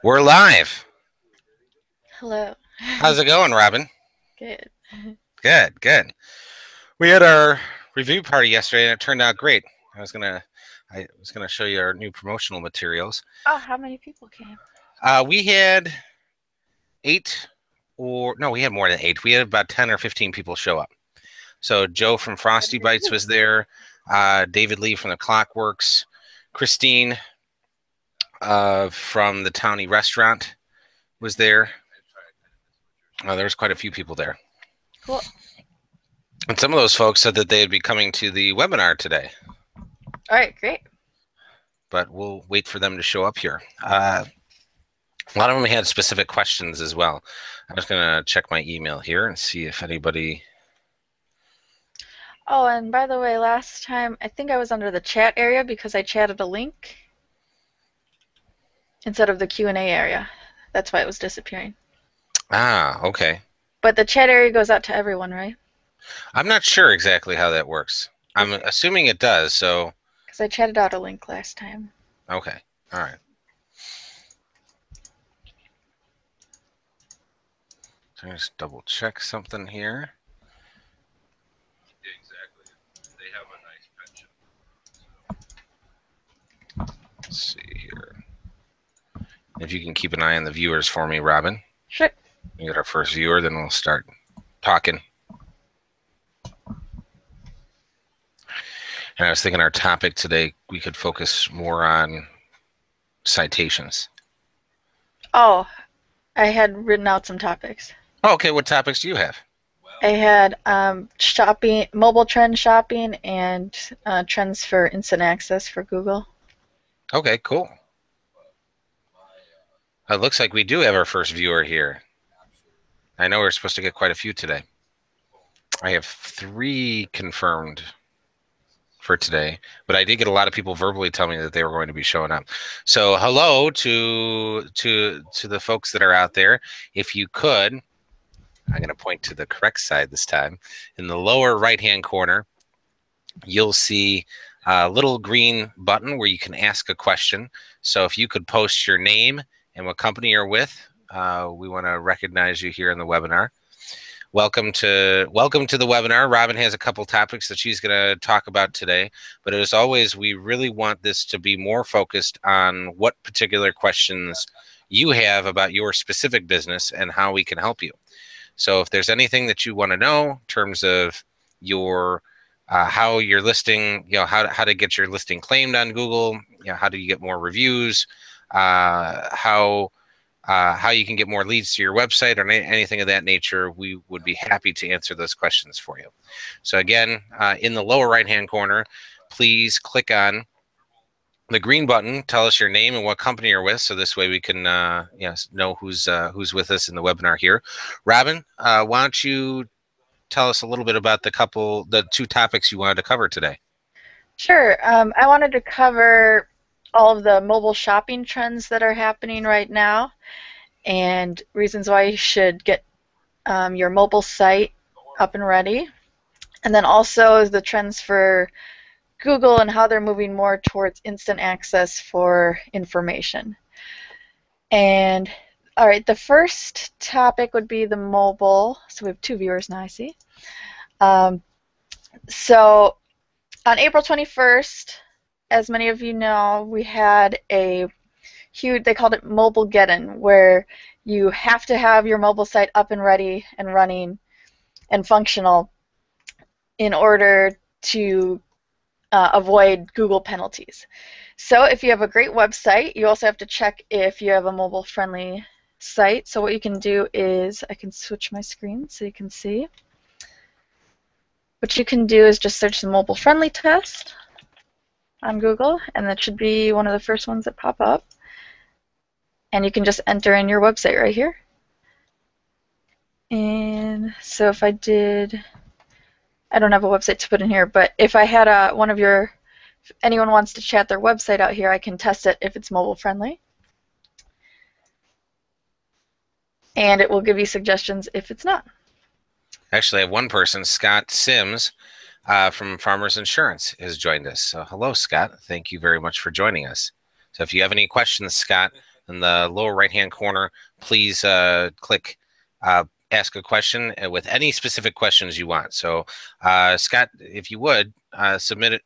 We're live. Hello. How's it going, Robin? Good. Good, good. We had our review party yesterday, and it turned out great. I was gonna show you our new promotional materials. Oh, how many people came? We had eight, or no, we had more than eight. We had about 10 or 15 people show up. So Joe from Frosty Bites was there. David Lee from the Clockworks. Christine from the Townie Restaurant was there. There was quite a few people there. Cool. And some of those folks said that they'd be coming to the webinar today, All right, great. but we'll wait for them to show up here. A lot of them had specific questions as well. I'm just going to check my email here and see if anybody... Oh, and by the way, last time I think I was under the chat area because I chatted a link instead of the Q&A area. That's why it was disappearing. Ah, okay. But the chat area goes out to everyone, right? I'm not sure exactly how that works. I'm assuming it does, so... Because I chatted out a link last time. Okay, all right. So just double check something here. Exactly. They have a nice pension. Let's see here. If you can keep an eye on the viewers for me, Robin. Sure. We get our first viewer, then we'll start talking. And I was thinking our topic today, we could focus more on citations. Oh, I had written out some topics. Oh, okay, what topics do you have? I had shopping, mobile trend shopping, and trends for instant access for Google. Okay, cool. It looks like we do have our first viewer here. I know we're supposed to get quite a few today. I have 3 confirmed for today, but I did get a lot of people verbally tell me that they were going to be showing up. So hello to the folks that are out there. If you could, I'm going to point to the correct side this time. In the lower right-hand corner, you'll see a little green button where you can ask a question. So if you could post your name and what company you're with, we want to recognize you here in the webinar. Welcome to the webinar. Robin has a couple topics that she's going to talk about today, but as always, we really want this to be more focused on what particular questions you have about your specific business and how we can help you. So if there's anything that you want to know in terms of your how your listing, how to get your listing claimed on Google, how do you get more reviews, how you can get more leads to your website or anything of that nature, we would be happy to answer those questions for you. So again, in the lower right-hand corner, please click on the green button. Tell us your name and what company you're with, so this way we can know who's with us in the webinar here. Robin, why don't you tell us a little bit about the 2 topics you wanted to cover today? Sure. I wanted to cover all of the mobile shopping trends that are happening right now and reasons why you should get your mobile site up and ready. And then also the trends for Google and how they're moving more towards instant access for information. And all right, the first topic would be the mobile. So we have 2 viewers now, I see. So on April 21st, as many of you know, we had a huge, they called it Mobile Get-In, where you have to have your mobile site up and ready and running and functional in order to avoid Google penalties. So if you have a great website, you also have to check if you have a mobile-friendly site. So what you can do is, I can switch my screen so you can see. What you can do is just search the mobile-friendly test on Google, and that should be one of the first ones that pop up. And you can just enter in your website right here. And so if I did, I don't have a website to put in here, but if I had if anyone wants to chat their website out here, I can test it if it's mobile friendly. And it will give you suggestions if it's not. Actually, I have one person, Scott Sims from Farmers Insurance, has joined us. So hello, Scott. Thank you very much for joining us. So if you have any questions, Scott, in the lower right-hand corner, please click ask a question with any specific questions you want. So Scott, if you would, submit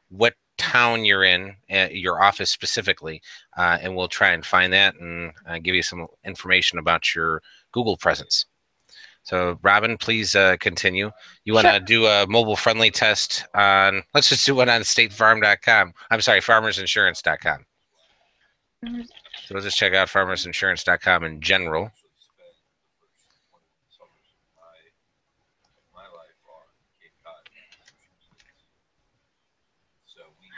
what town you're in, your office specifically, and we'll try and find that and give you some information about your Google presence. So Robin, please continue. You want to do a mobile friendly test on, let's just do one on statefarm.com. I'm sorry, farmersinsurance.com. So we'll just check out farmersinsurance.com in general.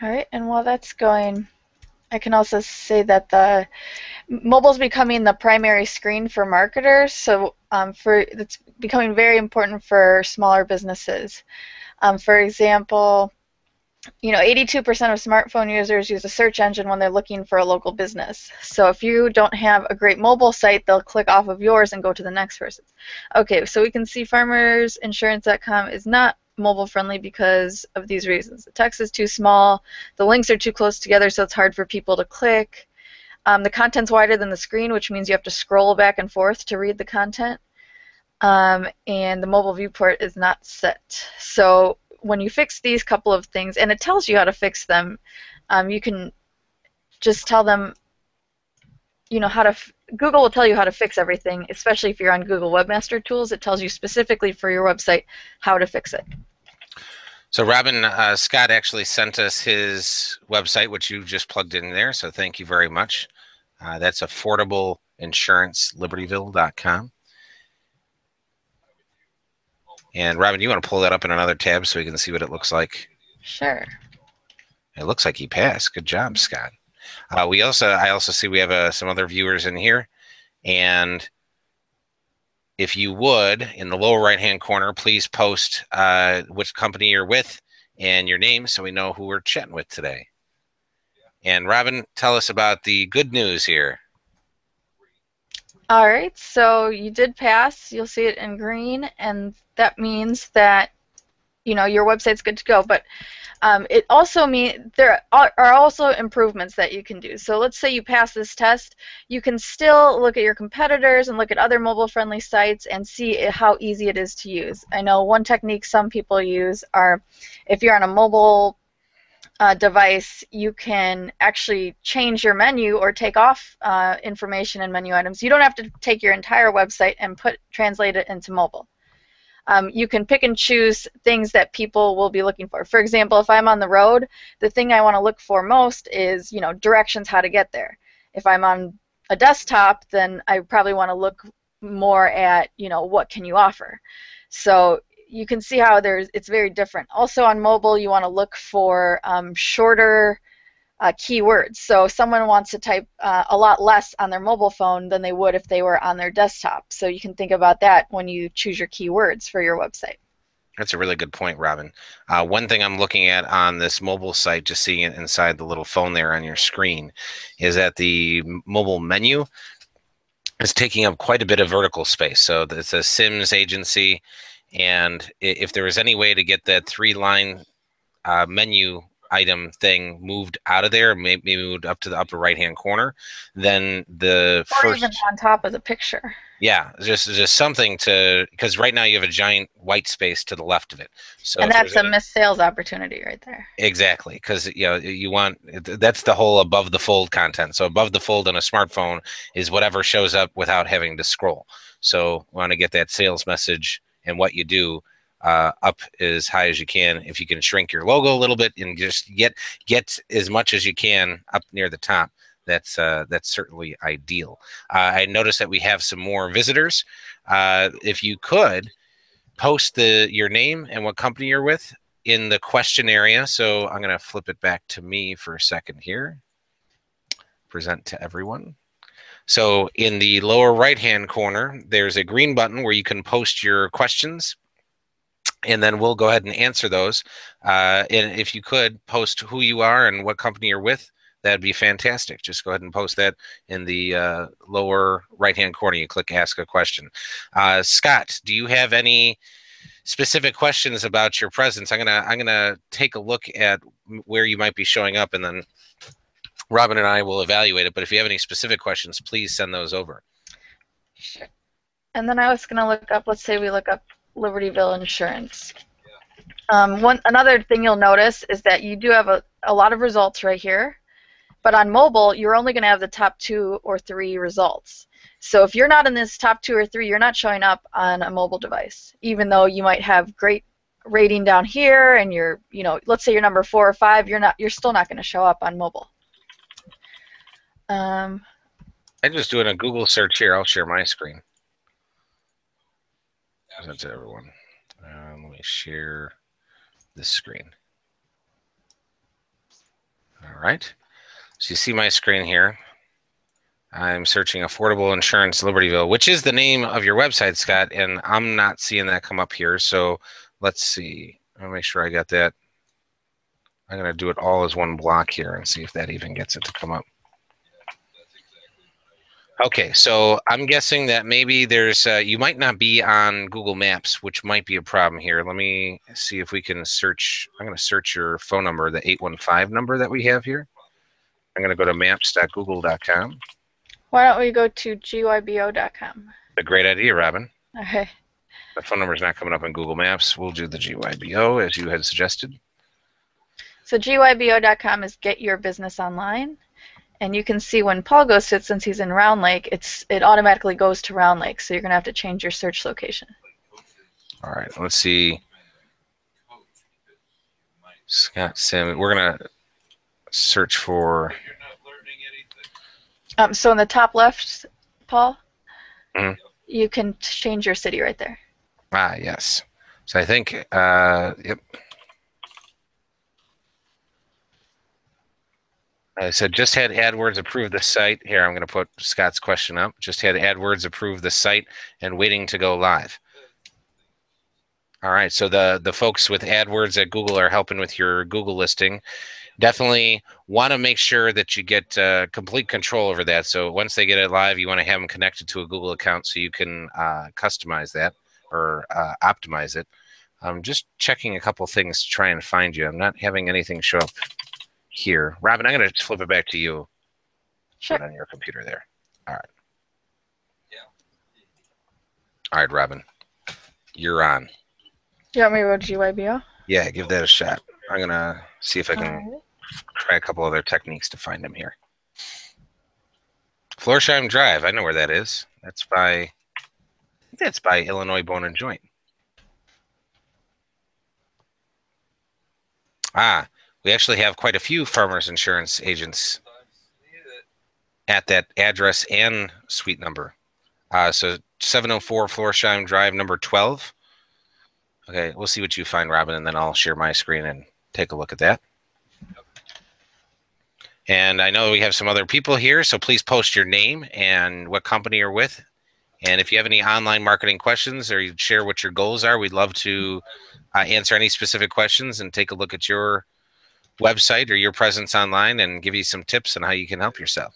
All right, and while that's going, I can also say that the mobile's becoming the primary screen for marketers, so it's becoming very important for smaller businesses. For example, 82% of smartphone users use a search engine when they're looking for a local business. So if you don't have a great mobile site, they'll click off of yours and go to the next person's. Okay, so we can see farmersinsurance.com is not mobile friendly because of these reasons. The text is too small, the links are too close together, so it's hard for people to click. The content's wider than the screen, which means you have to scroll back and forth to read the content. And the mobile viewport is not set. So when you fix these couple of things, and it tells you how to fix them, you can just tell them, Google will tell you how to fix everything, especially if you're on Google Webmaster Tools. It tells you specifically for your website how to fix it. So Robin, Scott actually sent us his website, which you just plugged in there, so thank you very much. That's affordableinsurancellibertyville.com. And Robin, you want to pull that up in another tab so we can see what it looks like? Sure. It looks like he passed. Good job, Scott. I also see we have some other viewers in here. And if you would, in the lower right-hand corner, please post which company you're with and your name so we know who we're chatting with today. And Robin, tell us about the good news here. All right, so you did pass. You'll see it in green, and that means that your website's good to go. But it also means there are also improvements that you can do. So let's say you pass this test, you can still look at your competitors and look at other mobile-friendly sites and see how easy it is to use. I know one technique some people use are, if you're on a mobile device, you can actually change your menu or take off information and menu items. You don't have to take your entire website and translate it into mobile. You can pick and choose things that people will be looking for. For example, if I'm on the road, the thing I want to look for most is, directions how to get there. If I'm on a desktop, then I probably want to look more at, what can you offer. So you can see how it's very different. Also on mobile, you want to look for shorter keywords. So someone wants to type a lot less on their mobile phone than they would if they were on their desktop. So you can think about that when you choose your keywords for your website. That's a really good point, Robin. One thing I'm looking at on this mobile site, just seeing it inside the little phone there on your screen, is that the mobile menu is taking up quite a bit of vertical space. So it's a Sims agency, and if there was any way to get that three-line menu item thing moved out of there, maybe moved up to the upper right-hand corner, then the or even on top of the picture. Yeah, just something to, because right now you have a giant white space to the left of it. So and that's a missed sales opportunity right there. Exactly, because you want, that's the whole above the fold content. So above the fold on a smartphone is whatever shows up without having to scroll. So we want to get that sales message and what you do up as high as you can. If you can shrink your logo a little bit and just get as much as you can up near the top, that's certainly ideal. I noticed that we have some more visitors. If you could post your name and what company you're with in the question area. So I'm going to flip it back to me for a second here. Present to everyone. So in the lower right-hand corner, there's a green button where you can post your questions, and then we'll go ahead and answer those. And if you could post who you are and what company you're with, that'd be fantastic. Just go ahead and post that in the lower right-hand corner. You click Ask a Question. Scott, do you have any specific questions about your presence? I'm gonna take a look at where you might be showing up, and then Robin and I will evaluate it, but if you have any specific questions, please send those over. Sure. And then I was going to look up, let's say we look up Libertyville Insurance. Another thing you'll notice is that you do have a lot of results right here, but on mobile, you're only going to have the top 2 or 3 results. So if you're not in this top 2 or 3, you're not showing up on a mobile device, even though you might have great rating down here and you're, let's say you're number 4 or 5, you're still not going to show up on mobile. I'm just doing a Google search here. I'll share my screen. That's it, everyone. Let me share this screen. All right. So you see my screen here. I'm searching affordable insurance Libertyville, which is the name of your website, Scott, and I'm not seeing that come up here. So let's see. I'll make sure I got that. I'm going to do it all as one block here and see if that even gets it to come up. Okay, so I'm guessing that maybe there's, you might not be on Google Maps, which might be a problem here. Let me see if we can search. I'm going to search your phone number, the 815 number that we have here. I'm going to go to maps.google.com. Why don't we go to gybo.com? A great idea, Robin. Okay. The phone number is not coming up on Google Maps. We'll do the GYBO as you had suggested. So gybo.com is Get Your Business Online. And you can see when Paul goes to it, since he's in Round Lake, it automatically goes to Round Lake. So you're going to have to change your search location. All right, let's see. Scott Sim. We're going to search for. So in the top left, Paul, you can change your city right there. Ah, yes. So I think, yep. I said, just had AdWords approve the site. Here, I'm going to put Scott's question up. Just had AdWords approve the site and waiting to go live. All right, so the folks with AdWords at Google are helping with your Google listing. Definitely want to make sure that you get complete control over that. So once they get it live, you want to have them connected to a Google account so you can customize that or optimize it. I'm just checking a couple things to try and find you. I'm not having anything show up here. Robin, I'm going to flip it back to you. Sure. On your computer there. All right. Yeah. All right, Robin. You're on. You want me to go to GYBO? Yeah, give that a shot. I'm going to see if I can try a couple other techniques to find them here. Florsheim Drive. I know where that is. That's by Illinois Bone and Joint. Ah, we actually have quite a few Farmers Insurance agents at that address and suite number. So 704 Florsheim Drive, number 12. Okay, we'll see what you find, Robin, and then I'll share my screen and take a look at that. And I know we have some other people here, so please post your name and what company you're with. And if you have any online marketing questions or you share what your goals are, we'd love to answer any specific questions and take a look at your website or your presence online and give you some tips on how you can help yourself.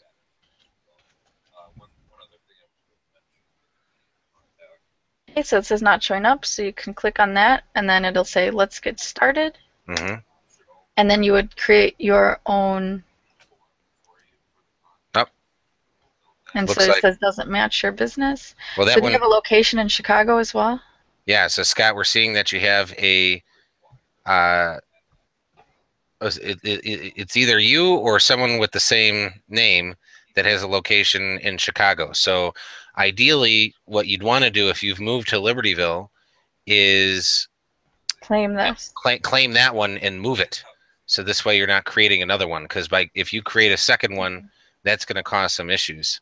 Okay, so it says not showing up, so you can click on that, and then it'll say, let's get started. Mm-hmm. And then you would create your own. Oh. And so it says doesn't match your business. Well, that so do you have a location in Chicago as well? Yeah, so Scott, we're seeing that you have a, it's either you or someone with the same name that has a location in Chicago. So ideally, what you'd want to do if you've moved to Libertyville is claim this. Claim that one and move it. So this way you're not creating another one, because if you create a second one, that's going to cause some issues.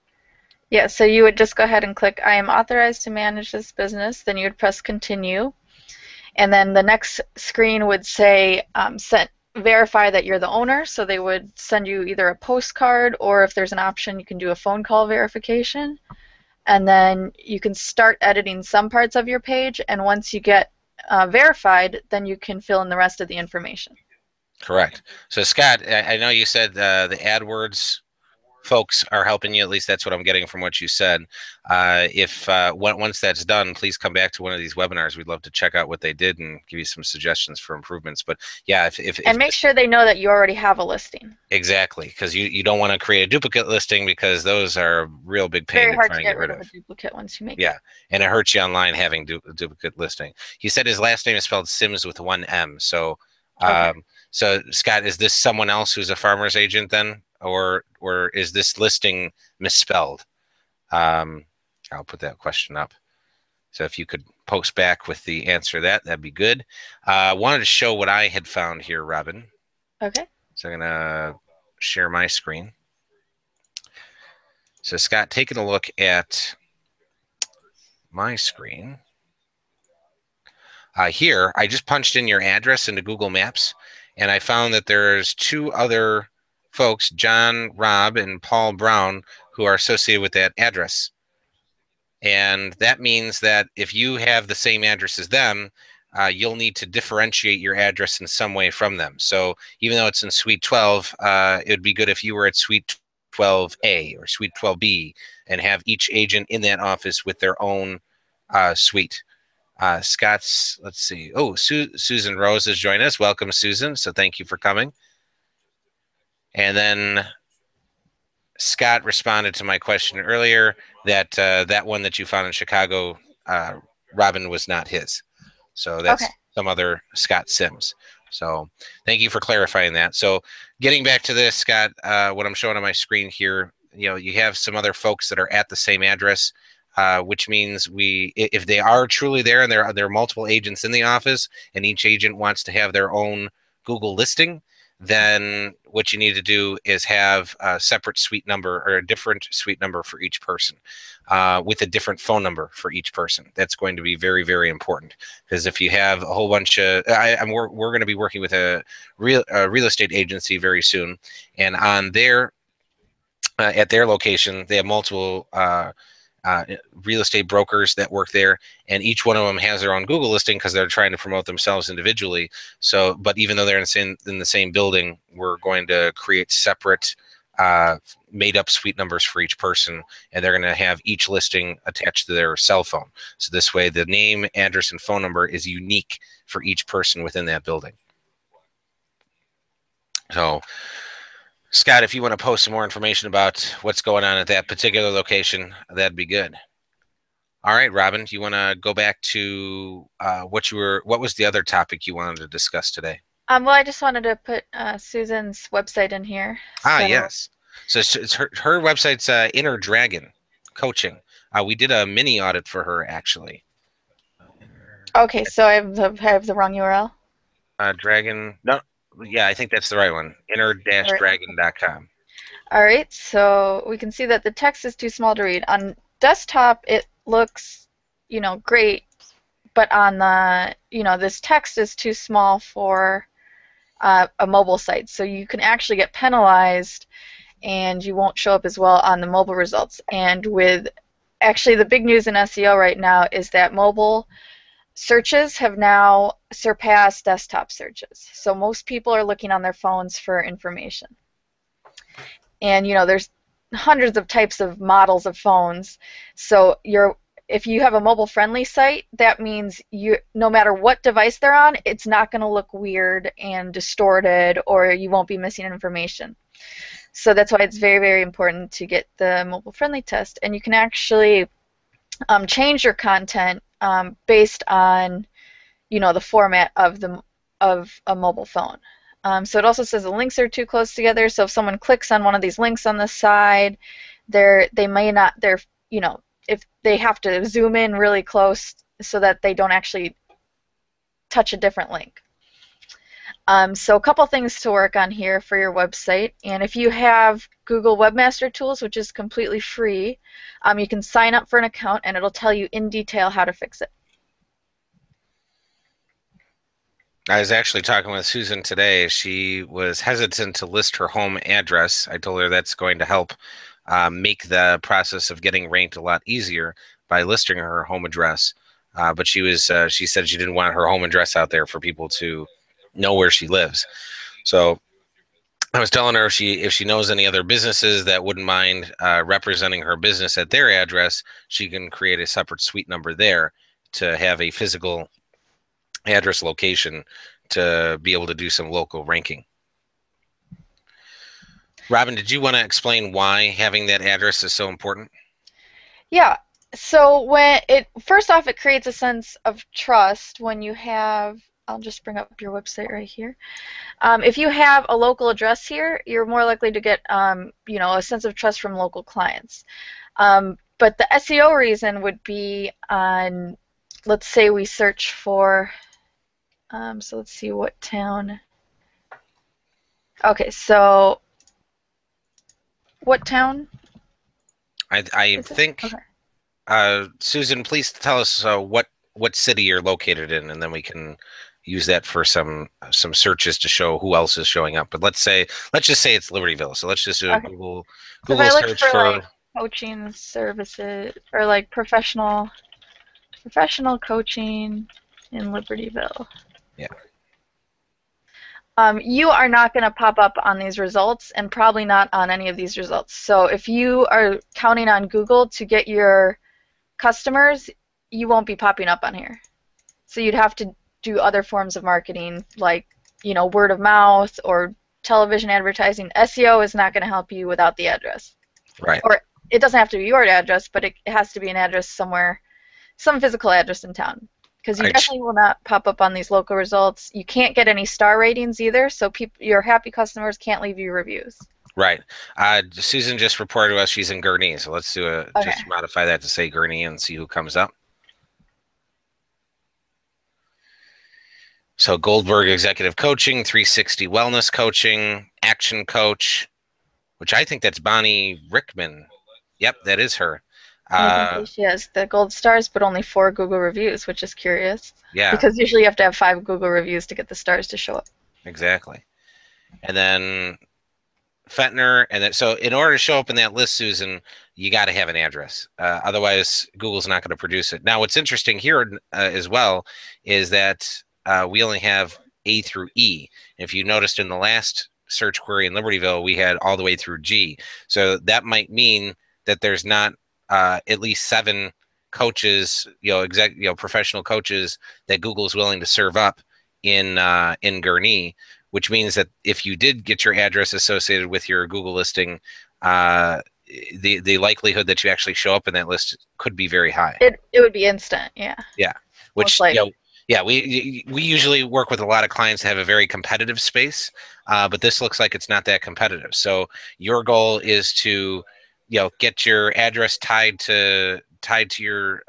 Yeah, so you would just go ahead and click I am authorized to manage this business. Then you would press continue. And then the next screen would say verify that you're the owner. So they would send you either a postcard, or if there's an option, you can do a phone call verification. And then you can start editing some parts of your page. And once you get verified, then you can fill in the rest of the information. Correct. So Scott, I know you said the AdWords folks are helping you. At least that's what I'm getting from what you said. If once that's done, please come back to one of these webinars. We'd love to check out what they did and give you some suggestions for improvements. But yeah, And make sure they know that you already have a listing. exactly, because you don't want to create a duplicate listing, because those are a real big pain Very to hard try to and get get rid rid of of. a duplicate once you make Yeah, it. and it hurts you online having duplicate listing. He said his last name is spelled Sims with one M. So, Okay. so Scott, is this someone else who's a farmer's agent then, or is this listing misspelled? I'll put that question up. So if you could post back with the answer to that, that'd be good. I wanted to show what I had found here, Robin. Okay. So I'm gonna share my screen. So Scott, taking a look at my screen. Here, I just punched in your address into Google Maps, and I found that there's two other folks, John Robb and Paul Brown, who are associated with that address. And that means that if you have the same address as them, you'll need to differentiate your address in some way from them. So even though it's in Suite 12, it would be good if you were at Suite 12A or Suite 12B and have each agent in that office with their own suite. Scott's, let's see. Oh, Susan Rose has joined us. Welcome, Susan. So thank you for coming. And then Scott responded to my question earlier that that one that you found in Chicago, Robin, was not his. So that's Okay. some other Scott Sims. So thank you for clarifying that. So getting back to this, Scott, what I'm showing on my screen here, you have some other folks that are at the same address, which means if they are truly there and there are multiple agents in the office and each agent wants to have their own Google listing, then what you need to do is have a separate suite number or a different suite number for each person, with a different phone number for each person. That's going to be very, very important, because if you have a whole bunch of, we're going to be working with a real estate agency very soon, and on their at their location they have multiple real estate brokers that work there, and each one of them has their own Google listing because they're trying to promote themselves individually. So, but even though they're in the same building, we're going to create separate made up suite numbers for each person, and they're going to have each listing attached to their cell phone. So this way the name, address, and phone number is unique for each person within that building. So Scott, if you want to post some more information about what's going on at that particular location, that'd be good. All right, Robin, do you want to go back to what was the other topic you wanted to discuss today? Well, I just wanted to put Susan's website in here. Ah, So, yes. So it's her website's Inner Dragon Coaching. We did a mini audit for her, actually. okay, so I have the wrong URL. Dragon, no, yeah, I think that's the right one. Inner-dragon.com. All right, so we can see that the text is too small to read. On desktop, it looks, great, but on the, this text is too small for a mobile site. So you can actually get penalized, and you won't show up as well on the mobile results. And actually the big news in SEO right now is that mobile searches have now surpassed desktop searches. So most people are looking on their phones for information. And there's hundreds of types of models of phones. So if you have a mobile friendly site, that means no matter what device they're on, it's not going to look weird and distorted, or you won't be missing information. So that's why it's very, very important to get the mobile friendly test. And you can actually change your content based on the format of a mobile phone. So it also says the links are too close together. So if someone clicks on one of these links on the side, they may not, if they have to zoom in really close so that they don't actually touch a different link. So a couple things to work on here for your website. And if you have Google Webmaster Tools, which is completely free, you can sign up for an account and it'll tell you in detail how to fix it. I was actually talking with Susan today. She was hesitant to list her home address. I told her that's going to help make the process of getting ranked a lot easier by listing her home address. But she said she didn't want her home address out there for people to know where she lives. So I was telling her if she knows any other businesses that wouldn't mind representing her business at their address, she can create a separate suite number there to have a physical address location to be able to do some local ranking. Robin, did you want to explain why having that address is so important? Yeah. So when it first off, it creates a sense of trust when you have. I'll just bring up your website right here. If you have a local address here, you're more likely to get, a sense of trust from local clients. But the SEO reason would be on, let's say we search for, so let's see what town. Okay, so what town I is it? think, Okay. Susan, please tell us what city you're located in, and then we can use that for some searches to show who else is showing up. But let's just say it's Libertyville. So let's just do a Okay. So if Google I look search for for. like coaching services or like professional coaching in Libertyville. Yeah. You are not going to pop up on these results and probably not on any of these results. So if you are counting on Google to get your customers, you won't be popping up on here. So you'd have to do other forms of marketing like, word of mouth or television advertising. SEO is not going to help you without the address. Right. Or it doesn't have to be your address, but it has to be an address somewhere, some physical address in town. Because you I, definitely will not pop up on these local results. You can't get any star ratings either, so your happy customers can't leave you reviews. right. Susan just reported to us she's in Gurnee, so let's Okay. just modify that to say Gurnee and see who comes up. So Goldberg Executive Coaching, 360 Wellness Coaching, Action Coach, which I think that's Bonnie Rickman. Yep, that is her. And you can see she has the gold stars, but only 4 Google reviews, which is curious. Yeah, Because usually you have to have 5 Google reviews to get the stars to show up. exactly. And then Fentner, and then so in order to show up in that list, Susan, you got to have an address. Otherwise, Google's not going to produce it. Now, what's interesting here as well is that we only have A through E. If you noticed in the last search query in Libertyville, we had all the way through G. So that might mean that there's not at least 7 coaches, professional coaches that Google's willing to serve up in Gurnee, which means that if you did get your address associated with your Google listing, the likelihood that you actually show up in that list could be very high. It would be instant, yeah. Yeah, Most which likely. yeah, we usually work with a lot of clients that have a very competitive space, but this looks like it's not that competitive. So your goal is to get your address tied to your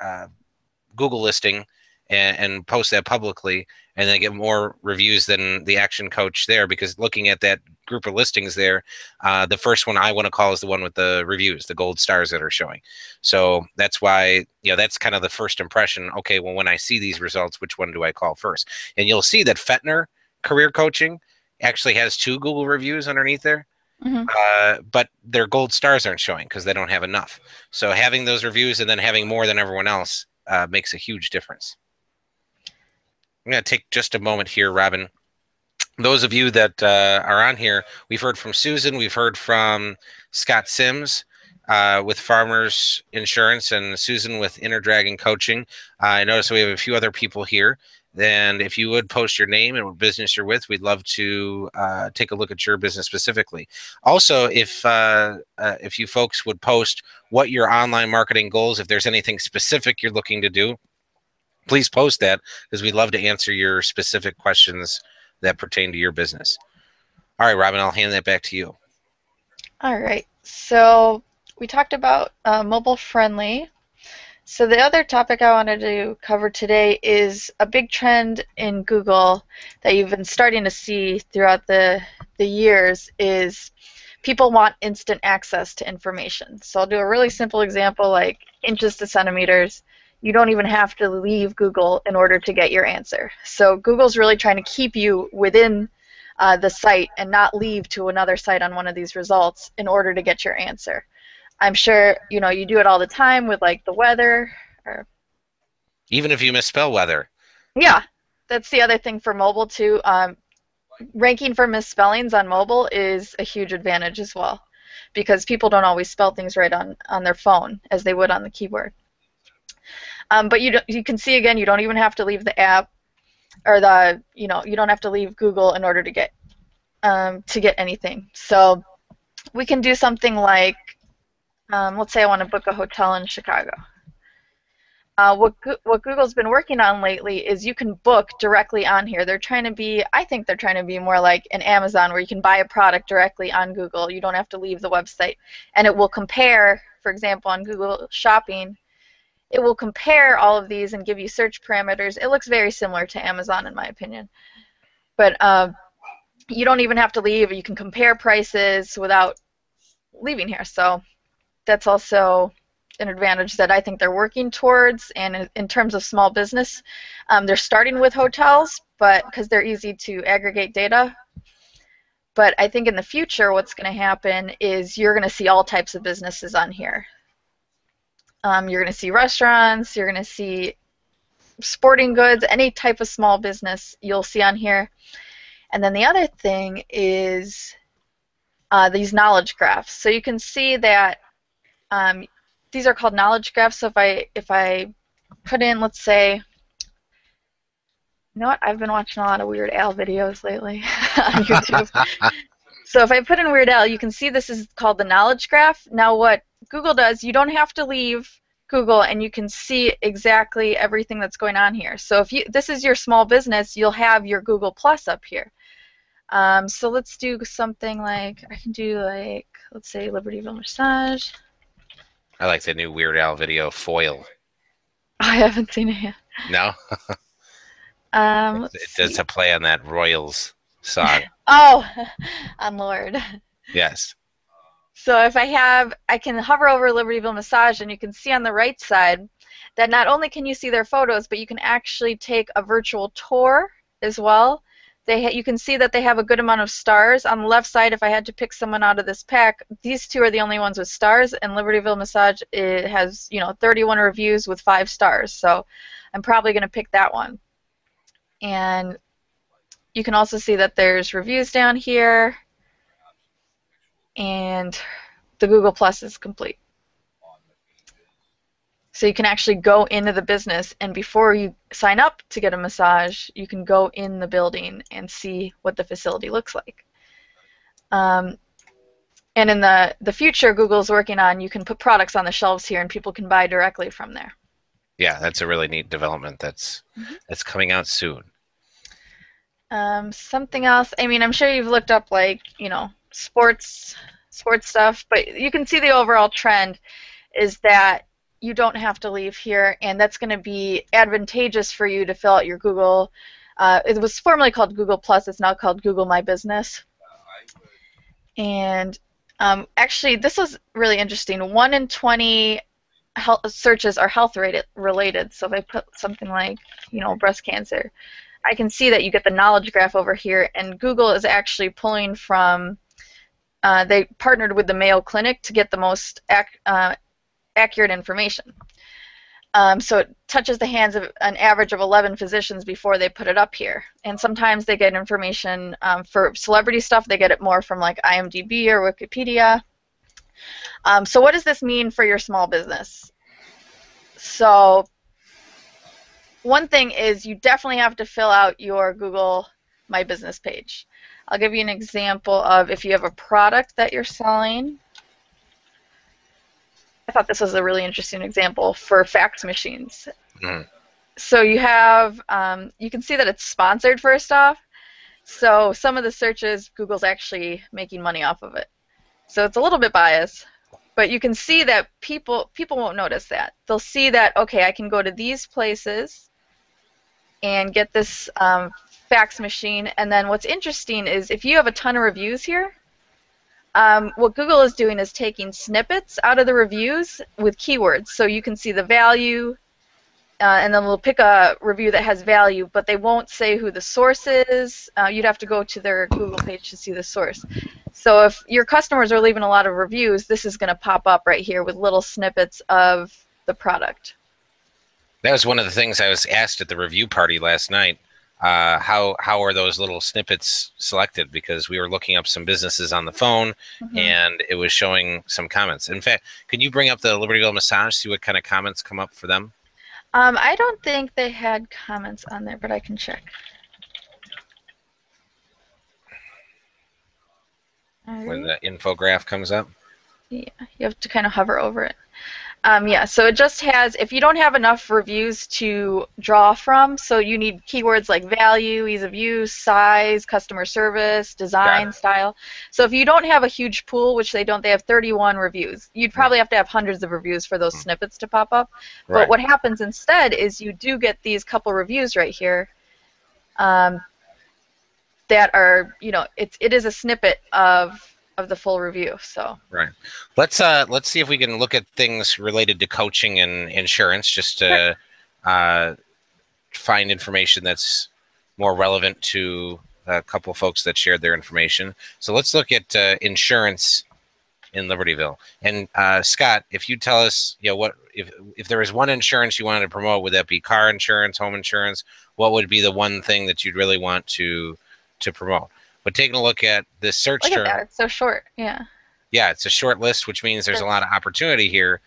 Google listing and post that publicly, and then get more reviews than the action coach there. Because looking at that group of listings there, the first one I want to call is the one with the reviews, the gold stars that are showing. So that's why, that's kind of the first impression. Okay, well, when I see these results, which one do I call first? And you'll see that Fentner Career Coaching actually has 2 Google reviews underneath there. But their gold stars aren't showing because they don't have enough. So having those reviews and then having more than everyone else makes a huge difference. I'm going to take just a moment here, Robin. Those of you that are on here, we've heard from Susan, we've heard from Scott Sims with Farmers Insurance, and Susan with Inner Dragon Coaching. I noticed we have a few other people here. And if you would post your name and what business you're with, we'd love to take a look at your business specifically. Also, if you folks would post what your online marketing goals, if there's anything specific you're looking to do, please post that, because we'd love to answer your specific questions that pertain to your business. All right, Robin, I'll hand that back to you. All right. So we talked about mobile friendly. So the other topic I wanted to cover today is a big trend in Google that you've been starting to see throughout the years is people want instant access to information. So I'll do a really simple example like inches to centimeters. You don't even have to leave Google in order to get your answer. So Google's really trying to keep you within the site and not leave to another site on one of these results in order to get your answer. I'm sure you do it all the time with like the weather. Or Even if you misspell weather. yeah, that's the other thing for mobile too. ranking for misspellings on mobile is a huge advantage as well, because people don't always spell things right on their phone as they would on the keyboard. But you can see again, you don't even have to leave the app, or you don't have to leave Google in order to get anything. So we can do something like, let's say I want to book a hotel in Chicago. What Google's been working on lately is you can book directly on here. I think they're trying to be more like an Amazon, where you can buy a product directly on Google. You don't have to leave the website. And it will compare, for example, on Google Shopping, it will compare all of these and give you search parameters. It looks very similar to Amazon, in my opinion. But you don't even have to leave. You can compare prices without leaving here. So that's also an advantage that I think they're working towards. And in terms of small business, they're starting with hotels, but because they're easy to aggregate data. But I think in the future, what's going to happen is you're going to see all types of businesses on here. You're going to see restaurants, you're going to see sporting goods, any type of small business you'll see on here. And then the other thing is these knowledge graphs. So you can see that these are called knowledge graphs. So if I put in, let's say, you know what? I've been watching a lot of Weird Al videos lately on YouTube. So if I put in Weird Al, you can see this is called the knowledge graph. Now what Google does, you don't have to leave Google, and you can see exactly everything that's going on here. So if this is your small business, you'll have your Google Plus up here. So let's do something like, I can do like, let's say Libertyville Massage. I like the new Weird Al video, Foil. I haven't seen it yet. No? It does a play on that Royals song. Oh, on Lord. Yes. So if I can hover over Libertyville Massage, and you can see on the right side that not only can you see their photos, but you can actually take a virtual tour as well. You can see that they have a good amount of stars. On the left side, if I had to pick someone out of this pack, these two are the only ones with stars, and Libertyville Massage, it has 31 reviews with 5 stars. So I'm probably going to pick that one. And you can also see that there's reviews down here, and the Google Plus is complete. So you can actually go into the business, and before you sign up to get a massage, you can go in the building and see what the facility looks like. And in the future, Google's working on, you can put products on the shelves here, and people can buy directly from there. Yeah, that's a really neat development that's coming out soon. Something else, I mean, I'm sure you've looked up, like, sports stuff, but you can see the overall trend is that you don't have to leave here, and that's going to be advantageous for you to fill out your Google. It was formerly called Google Plus. It's now called Google My Business. And actually, this was really interesting. 1 in 20 searches are health related. So if I put something like, breast cancer, I can see that you get the knowledge graph over here, and Google is actually pulling from, they partnered with the Mayo Clinic to get the most accurate information. So it touches the hands of an average of 11 physicians before they put it up here. And sometimes they get information for celebrity stuff, they get it more from like IMDb or Wikipedia. So what does this mean for your small business? So one thing is you definitely have to fill out your Google My Business page. I'll give you an example of if you have a product that you're selling. I thought this was a really interesting example for fax machines. So you have, you can see that it's sponsored first off. So some of the searches, Google's actually making money off of it. So it's a little bit biased, but you can see that people won't notice that. They'll see that, okay, I can go to these places and get this fax machine. And then what's interesting is if you have a ton of reviews here, what Google is doing is taking snippets out of the reviews with keywords. So you can see the value, and then they'll pick a review that has value, but they won't say who the source is. You'd have to go to their Google page to see the source. So if your customers are leaving a lot of reviews, this is going to pop up right here with little snippets of the product. That was one of the things I was asked at the review party last night. how are those little snippets selected? Because we were looking up some businesses on the phone, and it was showing some comments. In fact, can you bring up the Libertyville Massage, see what kind of comments come up for them? I don't think they had comments on there, but I can check. When the infograph comes up. Yeah, you have to kind of hover over it. Yeah, so it just has, if you don't have enough reviews to draw from, so you need keywords like value, ease of use, size, customer service, design, style. So if you don't have a huge pool, which they don't, they have 31 reviews. You'd probably have to have hundreds of reviews for those snippets to pop up. Right. But what happens instead is you do get these couple reviews right here that are, it is a snippet of the full review. So right, let's see if we can look at things related to coaching and insurance, just to find information that's more relevant to a couple folks that shared their information. So let's look at insurance in Libertyville. And Scott, if you tell us, what if there was one insurance you wanted to promote, would that be car insurance, home insurance? What would be the one thing that you'd really want to promote? But taking a look at this search term, look at that, it's so short. Yeah, it's a short list, which means there's a lot of opportunity here,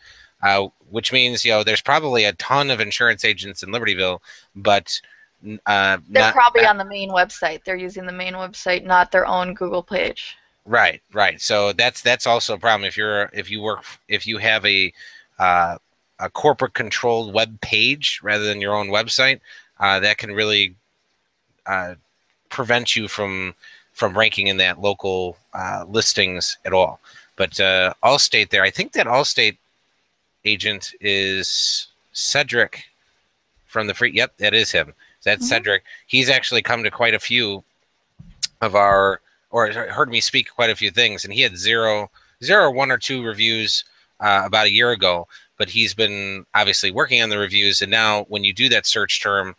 which means there's probably a ton of insurance agents in Libertyville, but they're probably on the main website. They're using the main website, not their own Google page. Right. So that's also a problem if you have a corporate controlled web page rather than your own website, that can really prevent you from ranking in that local listings at all. But Allstate there, I think that Allstate agent is Cedric from the free. Yep, that is him. That's Cedric. He's actually come to quite a few of our, or heard me speak quite a few things, and he had zero, one or two reviews about a year ago. But he's been obviously working on the reviews, and now when you do that search term,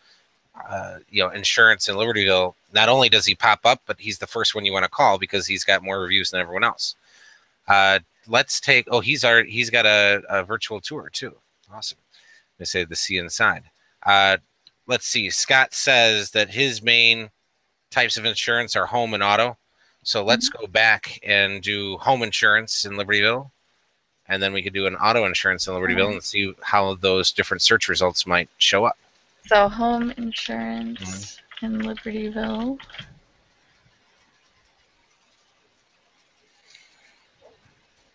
insurance in Libertyville, not only does he pop up, but he's the first one you want to call because he's got more reviews than everyone else. Let's take, he's got a virtual tour too. Awesome. They say the see inside. Let's see. Scott says that his main types of insurance are home and auto. So let's go back and do home insurance in Libertyville. And then we could do an auto insurance in Libertyville and see how those different search results might show up. So home insurance in Libertyville.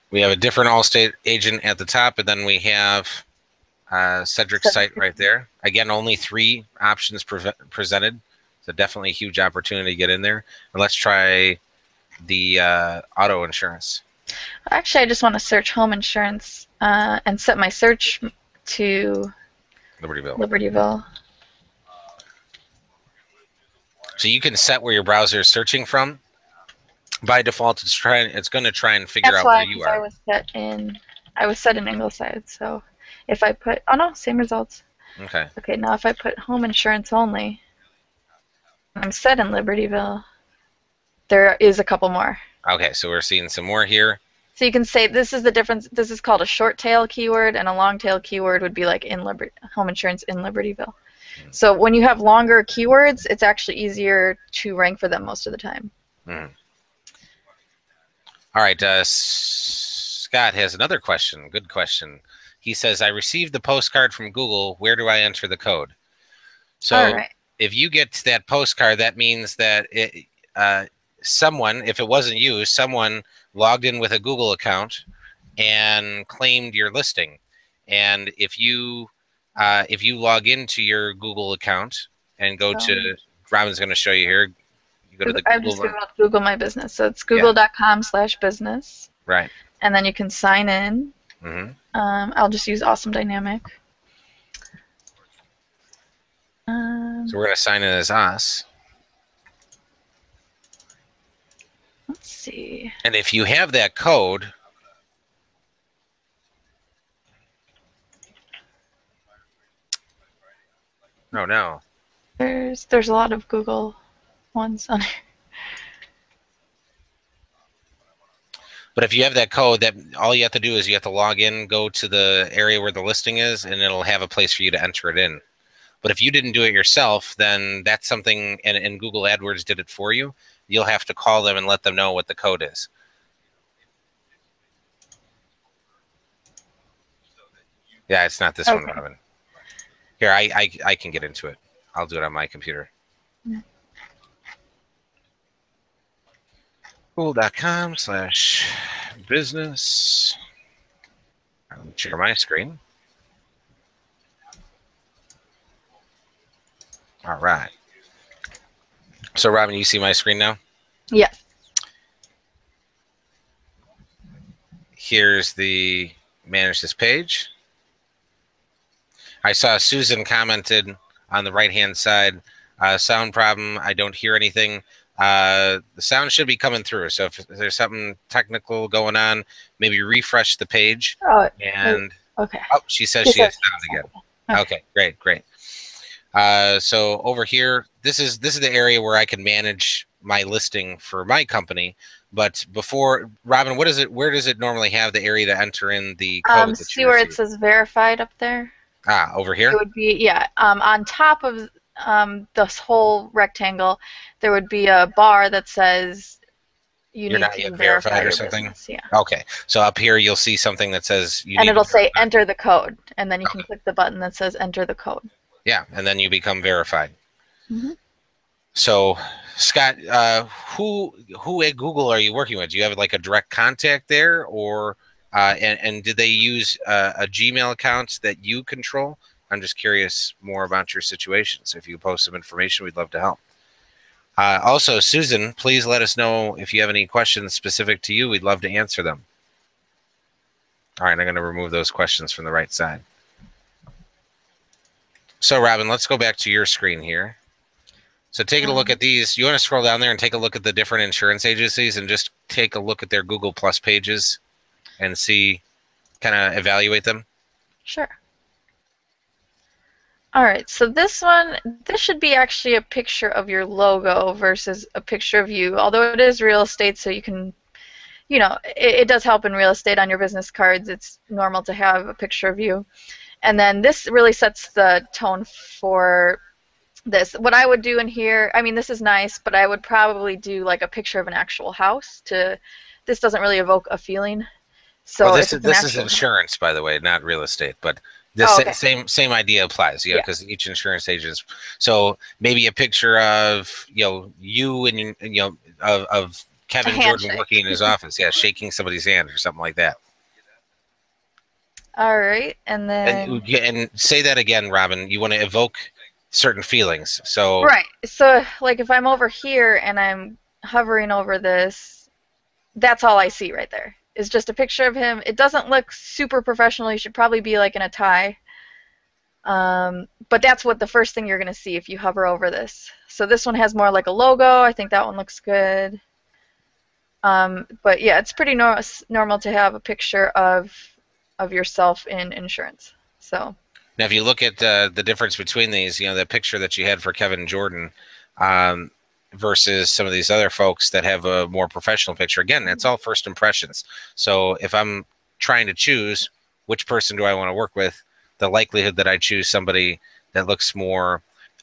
We have a different Allstate agent at the top, and then we have Cedric's site right there. Again, only 3 options presented. So definitely a huge opportunity to get in there. And let's try the auto insurance. Actually, I just want to search home insurance and set my search to Libertyville. So you can set where your browser is searching from. By default, it's going to try and figure out where you are. I was set in Ingleside, so if I put, same results. Okay. Okay, now if I put home insurance only, I'm set in Libertyville. There is a couple more. Okay, so we're seeing some more here. So you can say this is the difference. This is called a short tail keyword, and a long tail keyword would be like home insurance in Libertyville. So when you have longer keywords, it's actually easier to rank for them most of the time. All right, Scott has another question. Good question. He says, I received the postcard from Google. Where do I enter the code? So if you get that postcard, that means that someone, if it wasn't you, someone logged in with a Google account and claimed your listing. And if you log into your Google account and go to, Robin's going to show you here. You go to the I've just Google My Business. So it's google.com/business. Right. And then you can sign in. I'll just use Awesome Dynamic. So we're going to sign in as us. Let's see. And if you have that code, no. There's a lot of Google ones on here. But if you have that code, that all you have to do is you have to log in, go to the area where the listing is, and it'll have a place for you to enter it in. But if you didn't do it yourself, then that's something, and Google AdWords did it for you. You'll have to call them and let them know what the code is. Yeah, it's not this one, Robin. Here, I can get into it. I'll do it on my computer. Google.com/business. I'll share my screen. All right. So, Robin, you see my screen now? Yes. Here's the manage this page. I saw Susan commented on the right-hand side, sound problem. I don't hear anything. The sound should be coming through. So if there's something technical going on, maybe refresh the page. Oh, And okay. Oh, she says she has sound again. Okay, great, great. So over here, this is the area where I can manage my listing for my company. But before, Robin, what is it? Where does it normally have the area to enter in the code that See you where receive? it says verified up there? Ah, over here? It would be, yeah, on top of this whole rectangle, there would be a bar that says you You're need not to yet verify verified or your something? business. Yeah. Okay, so up here you'll see something that says you And need it'll to say verify. enter the code, and then you can click the button that says enter the code. Yeah, and then you become verified. Mm-hmm. So, Scott, who at Google are you working with? Do you have like a direct contact there, or and did they use a Gmail account that you control? I'm just curious more about your situation. So if you post some information, we'd love to help. Also, Susan, please let us know if you have any questions specific to you. We'd love to answer them. All right, I'm going to remove those questions from the right side. So, Robin, let's go back to your screen here. So taking a look at these, you want to scroll down there and take a look at the different insurance agencies and just take a look at their Google Plus pages and see, kind of evaluate them. Sure. All right, so this one, this should be actually a picture of your logo versus a picture of you, although it is real estate, so you can, you know, it does help in real estate on your business cards. It's normal to have a picture of you. And then this really sets the tone for this. What I would do in here, I mean, this is nice, but I would probably do like a picture of an actual house to, this doesn't really evoke a feeling. So well, this is insurance, by the way, not real estate, but the same idea applies, because each insurance agent. So maybe a picture of you and of Kevin Jordan working in his office, shaking somebody's hand or something like that. All right, and then and say that again, Robin. You want to evoke certain feelings. So right. So like if I'm over here and I'm hovering over this, that's all I see right there. Is just a picture of him. It doesn't look super professional. You should probably be like in a tie. But that's what the first thing you're going to see if you hover over this. So this one has more like a logo. I think that one looks good. But yeah, it's pretty normal to have a picture of yourself in insurance. So now, if you look at the difference between these, the picture that you had for Kevin Jordan versus some of these other folks that have a more professional picture, again, that's all first impressions. So if I'm trying to choose which person do I want to work with, the likelihood that I choose somebody that looks more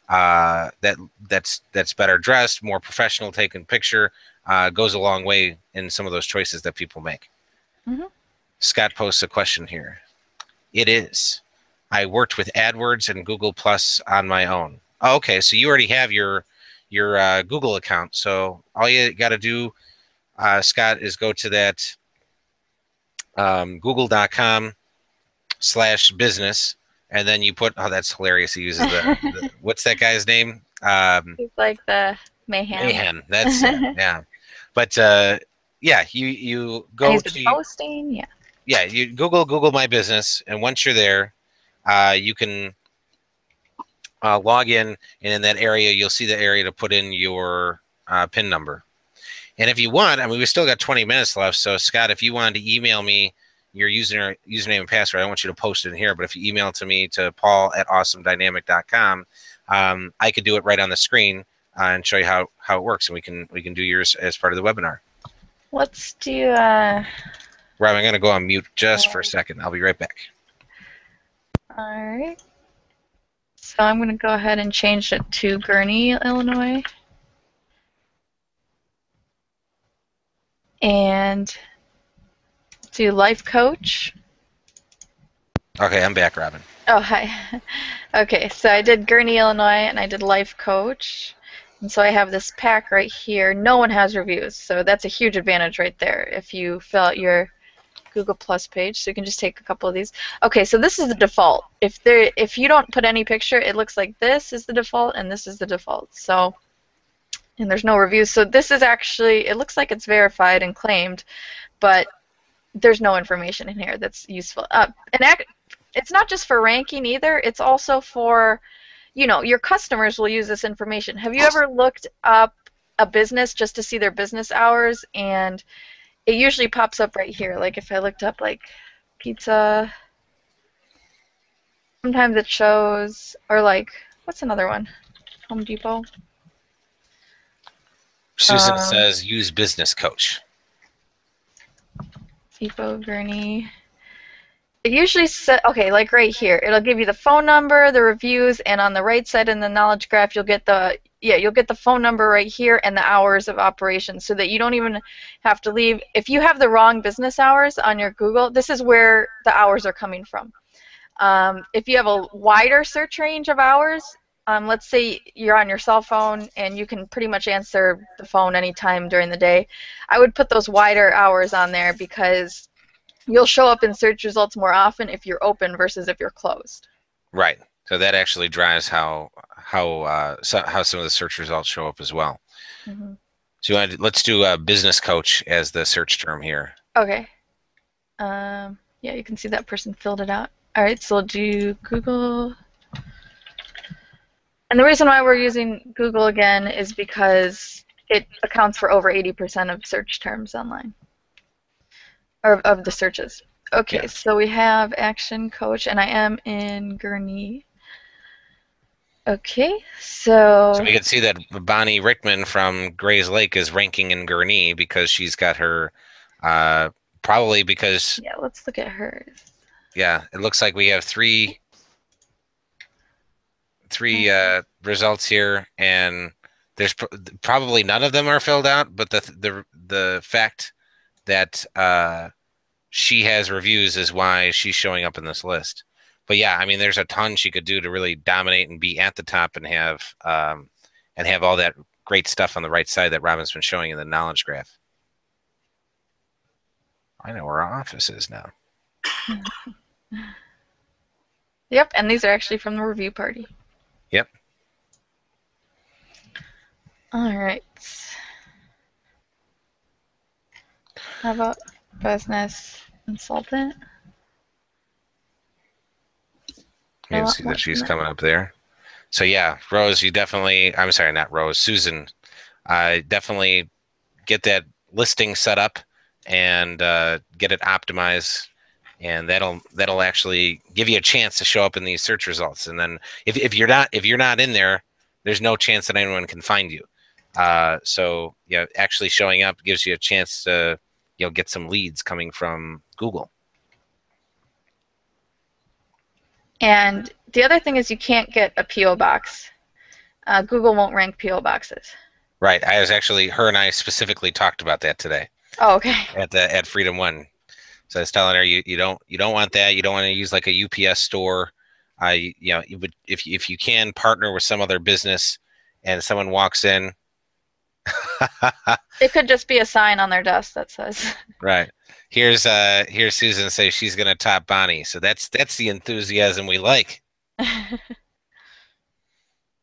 that's better dressed, more professional, taking picture, goes a long way in some of those choices that people make. Mm-hmm. Scott posts a question here. It is. I worked with AdWords and Google Plus on my own. Oh, okay, so you already have your Google account. So all you got to do, Scott, is go to that google.com/business, and then you put. Oh, that's hilarious. He uses the what's that guy's name? He's like the Mayhem. Mayhem. That's yeah. But yeah, you go and he's to posting. Yeah. Yeah, you Google My Business, and once you're there, you can log in, and in that area, you'll see the area to put in your PIN number. And if you want, I mean, we still got 20 minutes left. So, Scott, if you wanted to email me your username and password, I don't want you to post it in here, but if you email it to me to paul@awesomedynamic.com, I could do it right on the screen and show you how it works, and we can do yours as part of the webinar. Let's do. Rob, I'm going to go on mute just for a second. I'll be right back. All right. So I'm going to go ahead and change it to Gurnee, Illinois. And do life coach. Okay, I'm back, Robin. Oh, hi. Okay, so I did Gurnee, Illinois, and I did life coach. And so I have this pack right here. No one has reviews, so that's a huge advantage right there if you fill out your Google Plus page. So you can just take a couple of these. Okay, so this is the default. If you don't put any picture, it looks like this is the default and this is the default. So, and there's no reviews. So this is actually, it looks like it's verified and claimed, but there's no information in here that's useful. It's not just for ranking either. It's also for, your customers will use this information. Have you ever looked up a business just to see their business hours? And it usually pops up right here. Like if I looked up like pizza, sometimes it shows, or like, what's another one? Home Depot. Susan says use business coach. Depot, Gurnee. It usually says, okay, like right here, it'll give you the phone number, the reviews, and on the right side in the knowledge graph, you'll get the phone number right here and the hours of operation, so that you don't even have to leave. If you have the wrong business hours on your Google, this is where the hours are coming from. If you have a wider search range of hours, let's say you're on your cell phone and you can pretty much answer the phone anytime during the day, I would put those wider hours on there because you'll show up in search results more often if you're open versus if you're closed. Right. So that actually drives how some of the search results show up as well. Mm-hmm. So let's do business coach as the search term here. Okay. Yeah, you can see that person filled it out. All right, so we'll do Google. And the reason why we're using Google again is because it accounts for over 80% of search terms online. Or of the searches. Okay, yeah. So we have Action Coach, and I am in Gurnee. Okay, so we can see that Bonnie Rickman from Grays Lake is ranking in Gurnee because she's got her, probably because... Yeah, let's look at hers. Yeah, it looks like we have three results here, and there's probably none of them are filled out, but the fact that she has reviews is why she's showing up in this list. But yeah, I mean, there's a ton she could do to really dominate and be at the top and have all that great stuff on the right side that Robin's been showing in the knowledge graph. I know where our office is now. Yep, and these are actually from the review party. Yep. All right. How about business consultant? You can see that she's coming up there. So yeah, Rose, you definitely, I'm sorry, not Rose, Susan, definitely get that listing set up and get it optimized, and that'll actually give you a chance to show up in these search results. And then if you're not in there, there's no chance that anyone can find you. So yeah, actually showing up gives you a chance to get some leads coming from Google. And the other thing is you can't get a P.O. box. Google won't rank P.O. boxes. Right. Her and I specifically talked about that today. Oh, okay. At Freedom One. So I was telling her you don't want that. You don't want to use like a UPS store. If you can partner with some other business and someone walks in. It could just be a sign on their desk that says. Right. Here's Susan say she's gonna top Bonnie. So that's the enthusiasm we like.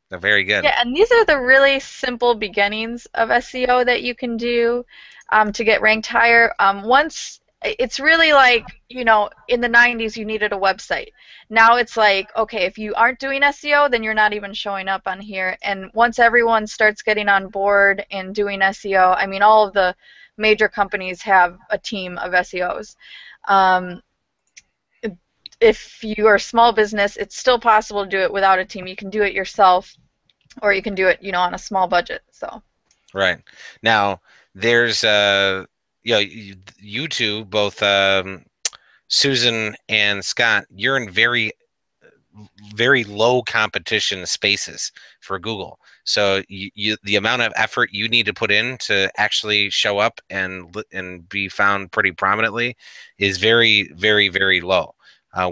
They're very good. Yeah, and these are the really simple beginnings of SEO that you can do to get ranked higher. Once it's really like, in the 90s you needed a website. Now it's like, okay, if you aren't doing SEO, then you're not even showing up on here. And once everyone starts getting on board and doing SEO, I mean, all of the major companies have a team of SEOs. If you are a small business, it's still possible to do it without a team. You can do it yourself, or you can do it, on a small budget. So. Right. Now, there's you two, both Susan and Scott, you're in very very low competition spaces for Google. So the amount of effort you need to put in to actually show up and be found pretty prominently is very, very, very low.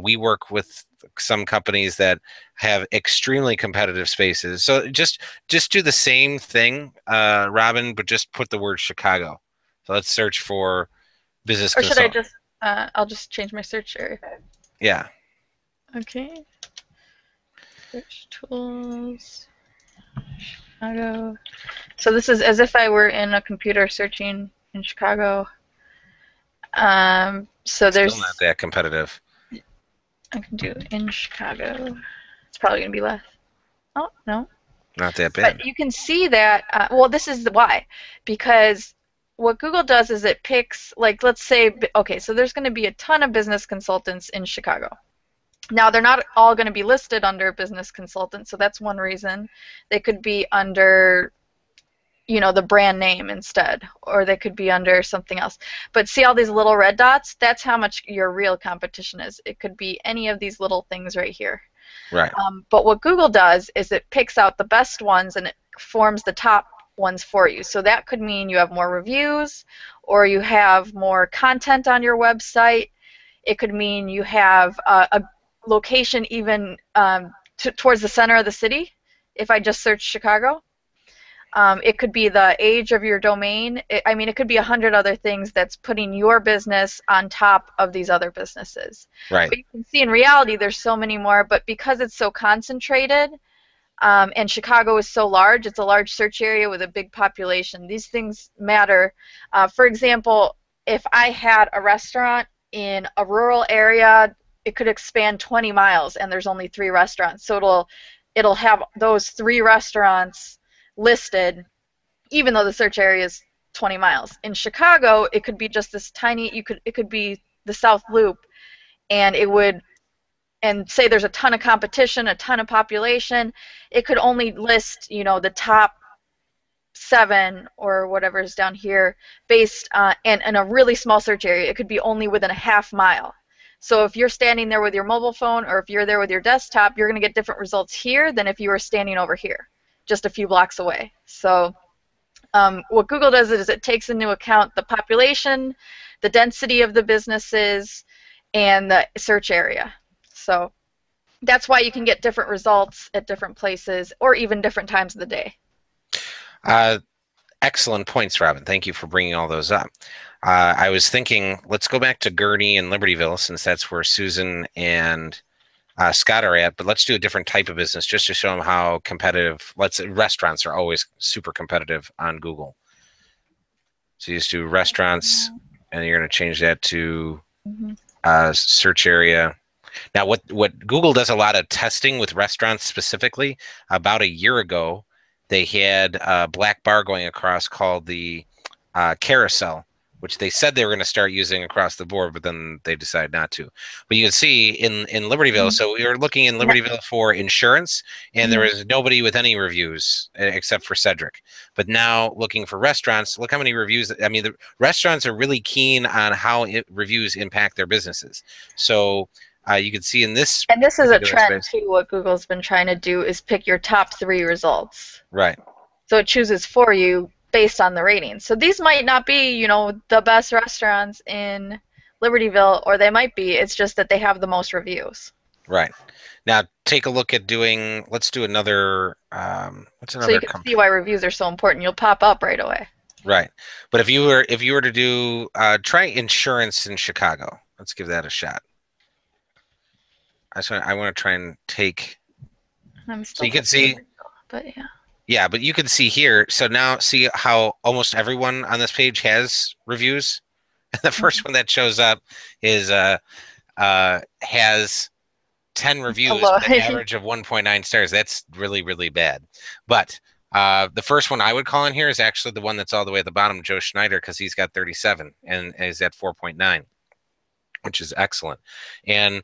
We work with some companies that have extremely competitive spaces. So just do the same thing, Robin, but just put the word Chicago. So let's search for business Or should I consultant. just, I'll just change my search area. Yeah. Okay. Search tools, Chicago. So this is as if I were in a computer searching in Chicago. So Still not there's, that competitive. I can do in Chicago. It's probably going to be less. Oh, no. Not that bad. But you can see that, well, this is why. Because what Google does is it picks, like, let's say, okay, so there's going to be a ton of business consultants in Chicago. Now, they're not all going to be listed under business consultant, so that's one reason. They could be under, you know, the brand name instead, or they could be under something else. But see all these little red dots? That's how much your real competition is. It could be any of these little things right here. Right. But what Google does is it picks out the best ones and it forms the top ones for you. So that could mean you have more reviews or you have more content on your website. It could mean you have a location even towards the center of the city. If I just search Chicago, it could be the age of your domain. I mean, it could be 100 other things that's putting your business on top of these other businesses. Right. But you can see in reality there's so many more, but because it's so concentrated and Chicago is so large, it's a large search area with a big population. These things matter. For example, if I had a restaurant in a rural area, it could expand 20 miles and there's only 3 restaurants. So it'll have those 3 restaurants listed, even though the search area is 20 miles. In Chicago, it could be just this tiny, it could be the South Loop, and it would, and say there's a ton of competition, a ton of population, it could only list, you know, the top 7 or whatever is down here based in a really small search area. It could be only within a half mile. So if you're standing there with your mobile phone or if you're there with your desktop, you're going to get different results here than if you were standing over here, just a few blocks away. So what Google does is it takes into account the population, the density of the businesses, and the search area. So that's why you can get different results at different places or even different times of the day. Excellent points, Robin. Thank you for bringing all those up. I was thinking, let's go back to Gurney and Libertyville, since that's where Susan and Scott are at, but let's do a different type of business just to show them how competitive. Restaurants are always super competitive on Google. So you just do restaurants, and you're going to change that to search area. Now, what Google does a lot of testing with restaurants specifically. About a year ago, they had a black bar going across called the carousel, which they said they were going to start using across the board, but then they decided not to. But you can see in Libertyville, so we were looking in Libertyville for insurance, and there was nobody with any reviews except for Cedric. But now looking for restaurants, look how many reviews. I mean, the restaurants are really keen on how reviews impact their businesses. So you can see in this. And this is a trend space, too. What Google's been trying to do is pick your top 3 results. Right. So it chooses for you based on the ratings. So these might not be, you know, the best restaurants in Libertyville, or they might be. It's just that they have the most reviews. Right. Now take a look at doing. Let's do another. What's another? So you can see why reviews are so important. You'll pop up right away. Right. But if you were to do try insurance in Chicago, let's give that a shot. I want to try and take. So you can see. But yeah. Yeah, but you can see here. So now see how almost everyone on this page has reviews. The first one that shows up is has 10 reviews with an average of 1.9 stars. That's really, really bad. But the first one I would call in here is actually the one that's all the way at the bottom, Joe Schneider, because he's got 37 and is at 4.9, which is excellent. And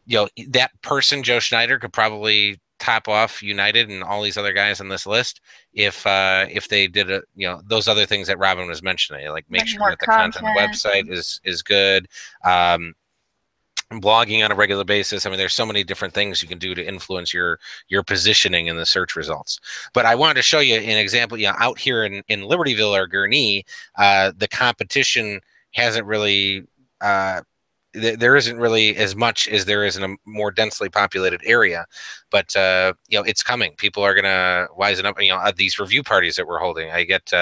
you know, that person, Joe Schneider, could probably top off United and all these other guys on this list if they did those other things that Robin was mentioning, like make sure that the content on the website is good. blogging on a regular basis. I mean, there's so many different things you can do to influence your positioning in the search results. But I wanted to show you an example. Out here in Libertyville or Gurnee, the competition hasn't really. There isn't really as much as there is in a more densely populated area, but it's coming. People are gonna wisen up. At these review parties that we're holding, I get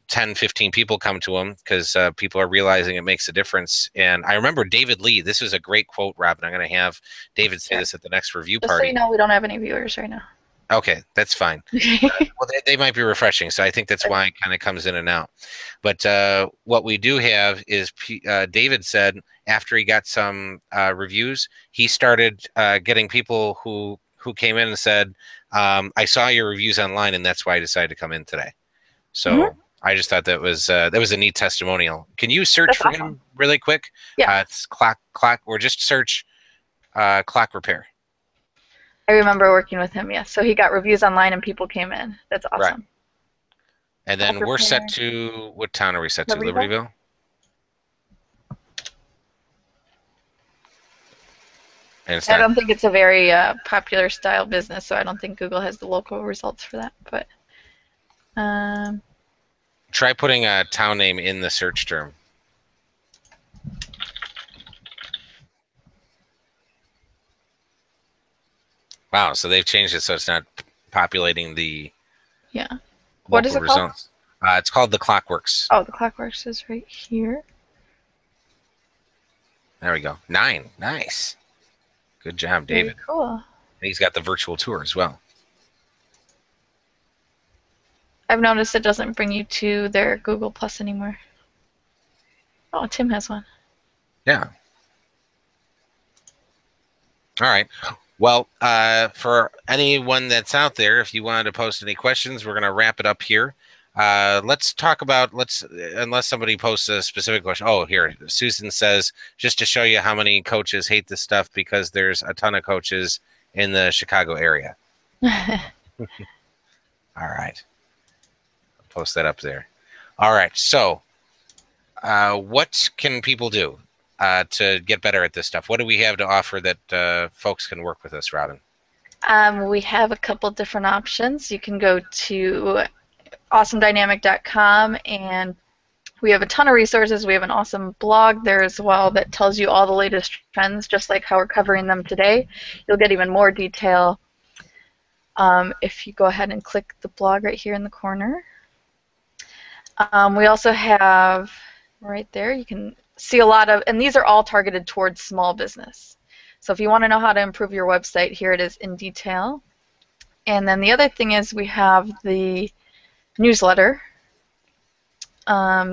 10, 15 people come to them because people are realizing it makes a difference. And I remember David Lee. This is a great quote, Robin. I'm going to have David say this at the next review Just so you party. know, we don't have any viewers right now. Okay, that's fine. Well, they might be refreshing, so I think that's why it kind of comes in and out. But what we do have is David said after he got some reviews, he started getting people who came in and said, "I saw your reviews online, and that's why I decided to come in today." So I just thought that was a neat testimonial. Can you search for him really quick? Yeah. It's clock, or just search clock repair. I remember working with him, yes. So he got reviews online and people came in. That's awesome. Right. And then we're set to, what town are we set to? Libertyville? And I don't think it's a very popular style business, so I don't think Google has the local results for that. But try putting a town name in the search term. Wow, so they've changed it so it's not populating the what is it results. It's called the Clockworks. Oh, the Clockworks is right here. There we go. 9. Nice. Good job, David. Very cool. And he's got the virtual tour as well. I've noticed it doesn't bring you to their Google Plus anymore. Oh, Tim has one. Yeah. All right. Well, for anyone that's out there, if you wanted to post any questions, we're going to wrap it up here. Let's talk about, unless somebody posts a specific question. Oh, here, Susan says, just to show you how many coaches hate this stuff because there's a ton of coaches in the Chicago area. All right. I'll post that up there. All right. So what can people do to get better at this stuff? What do we have to offer that folks can work with us, Robin? We have a couple different options. You can go to awesomedynamic.com and we have a ton of resources. We have an awesome blog there as well that tells you all the latest trends, just like how we're covering them today. You'll get even more detail if you go ahead and click the blog right here in the corner. We also have right there, you can see a lot of, and these are all targeted towards small business. So if you want to know how to improve your website, here it is in detail. And then the other thing is we have the newsletter,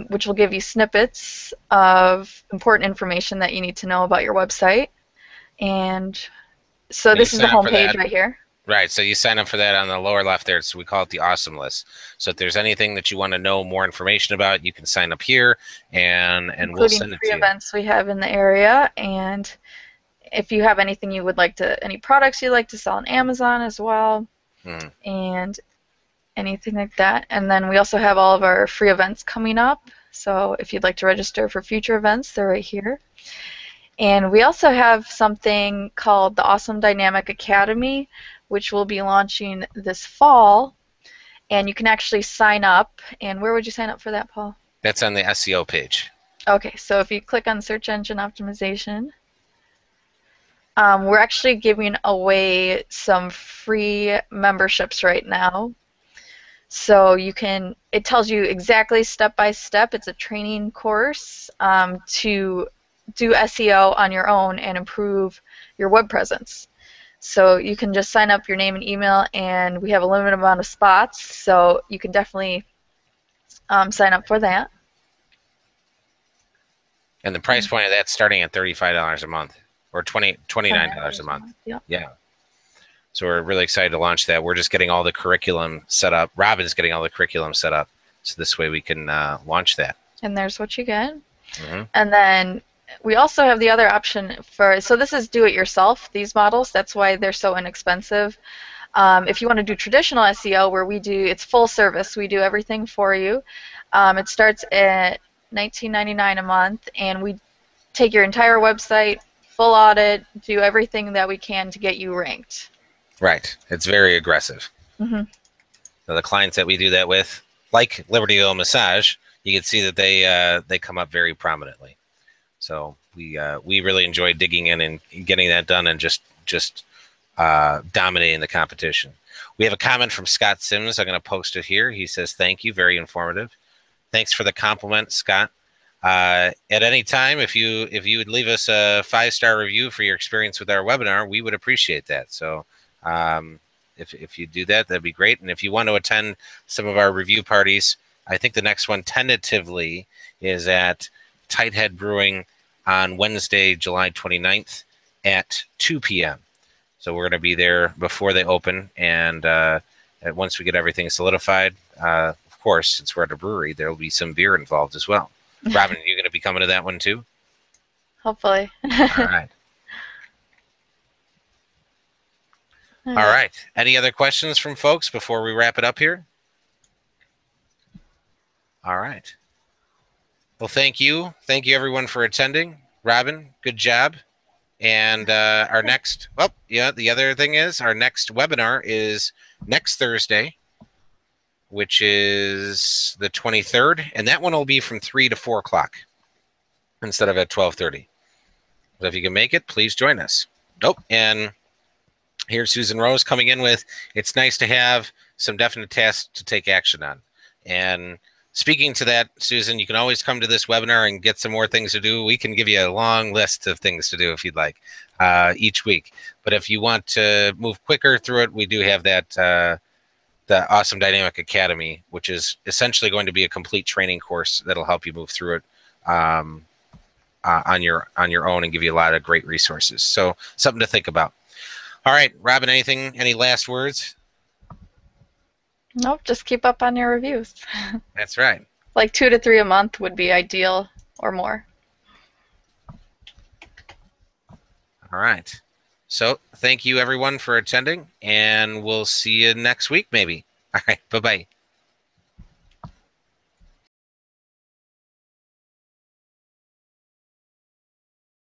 which will give you snippets of important information that you need to know about your website. And so this is the home page right here. Right, so you sign up for that on the lower left there. So we call it the Awesome List. So if there's anything that you want to know more information about, you can sign up here, and we'll send it to you. Including free events we have in the area, and if you have anything you would like to, any products you'd like to sell on Amazon as well, and anything like that. And then we also have all of our free events coming up. So if you'd like to register for future events, they're right here. And we also have something called the Awesome Dynamic Academy, which will be launching this fall. And you can actually sign up. And where would you sign up for that, Paul? That's on the SEO page. Okay, so if you click on Search Engine Optimization, we're actually giving away some free memberships right now. So you can, it tells you exactly step by step. It's a training course to do SEO on your own and improve your web presence. So you can just sign up your name and email, and we have a limited amount of spots, so you can definitely sign up for that. And the price point of that's starting at $35 a month, or $29 a month. Yeah. So we're really excited to launch that. We're just getting all the curriculum set up. Robin's getting all the curriculum set up, so this way we can launch that. And there's what you get. And then we also have the other option for, so this is do-it-yourself, these models. That's why they're so inexpensive. If you want to do traditional SEO, where we do, it's full service. We do everything for you. It starts at $19.99 a month, and we take your entire website, full audit, do everything that we can to get you ranked. Right. It's very aggressive. Mm-hmm. So the clients that we do that with, like Libertyville Massage, you can see that they come up very prominently. So we really enjoy digging in and getting that done and just dominating the competition. We have a comment from Scott Sims. I'm going to post it here. He says, "Thank you, very informative. Thanks for the compliment, Scott. At any time, if you would leave us a 5-star review for your experience with our webinar, we would appreciate that. So if you do that, that'd be great. And if you want to attend some of our review parties, I think the next one tentatively is at Tighthead Brewing on Wednesday, July 29th at 2 p.m. So we're going to be there before they open, and once we get everything solidified, of course, since we're at a brewery, there will be some beer involved as well. Robin, are you going to be coming to that one too? Hopefully. All right. All right. Any other questions from folks before we wrap it up here? All right. Well, thank you. Thank you, everyone, for attending. Robin, good job. And our next, well, yeah, the other thing is our next webinar is next Thursday, which is the 23rd. And that one will be from 3 to 4 o'clock instead of at 12:30. So if you can make it, please join us. Nope. And here's Susan Rose coming in with, it's nice to have some definite tasks to take action on. And speaking to that, Susan, you can always come to this webinar and get some more things to do. We can give you a long list of things to do if you'd like each week. But if you want to move quicker through it, we do have that the Awesome Dynamic Academy, which is essentially going to be a complete training course that'll help you move through it on your own and give you a lot of great resources. So something to think about. All right, Robin, any last words? Nope, just keep up on your reviews. That's right. Like 2 to 3 a month would be ideal, or more. All right. So thank you, everyone, for attending, and we'll see you next week, maybe. All right, bye-bye.